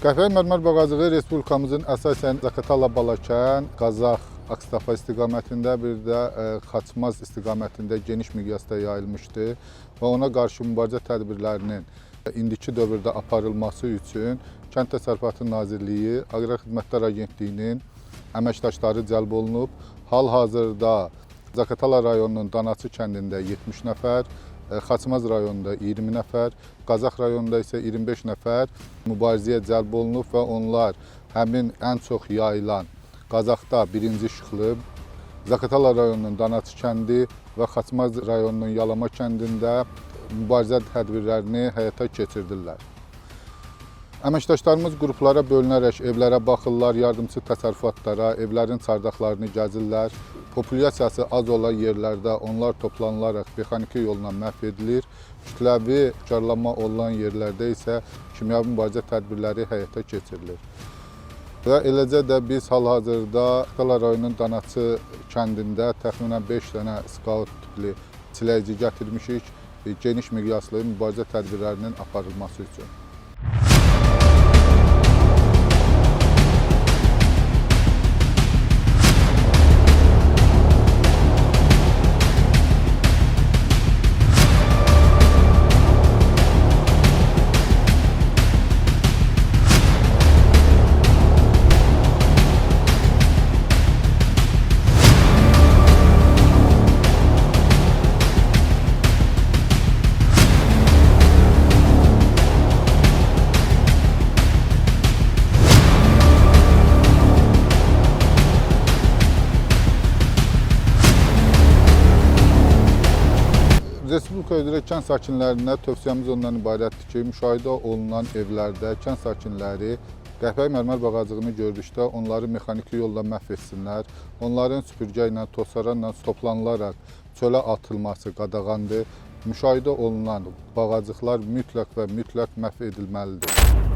Qəhvəyi mərmər bağacığı Respublikamızın əsasən Zaqatala, Balakən, Qazax, Akstafa istiqamətində, bir də Xaçmaz istiqamətində geniş miqyasda yayılmışdır və ona qarşı mübarizə tədbirlərinin indiki dövrdə aparılması üçün Kənd Təsərrüfatı Nazirliyi, Aqrar Xidmətlər Agentliyinin əməkdaşları cəlb olunub. Hal-hazırda Zaqatala rayonunun Danaçı kəndində 70 nəfər, Xaçmaz rayonunda 20 nəfər, Qazax rayonunda isə 25 nəfər mübarizəyə cəlb olunub və onlar həmin ən çox yayılan Qazaxda 1-ci Şıxlı, Zaqatala rayonunun Danaçı kəndi və Xaçmaz rayonunun Yalama kəndində mübarizə tədbirlərini həyata keçirdirlər. Əməkdaşlarımız qruplara bölünərək evlərə baxırlar, yardımçı təsərrüfatlara, evlərin çardaqlarını gəzirlər. Populyasiyası az olan yerlərdə onlar toplanılaraq mexaniki yolla məhv edilir. Kütləvi karlanma olan yerlərdə isə kimyəvi mübarizə tədbirləri həyata keçirilir. Və eləcə də biz hal-hazırda Zaqatala rayonunun Danaçı kəndində təxminən 5 dənə skaut tipli çiləyici gətirmişik, geniş miqyaslı mübarizə tədbirlərinin aparılması üçün. Respublika üzrə kənd sakinlərinə tövsiyəmiz ondan ibarətdir ki, müşahidə olunan evlərdə kənd sakinləri qəhvəyi mərmər bağacığını gördükdə onları mexaniki yolla məhv etsinlər. Onların süpürgə ilə, tozsaranla toplanılaraq çölə atılması qadağandır. Müşahidə olunan bağacıqlar mütləq və mütləq məhv edilməlidir.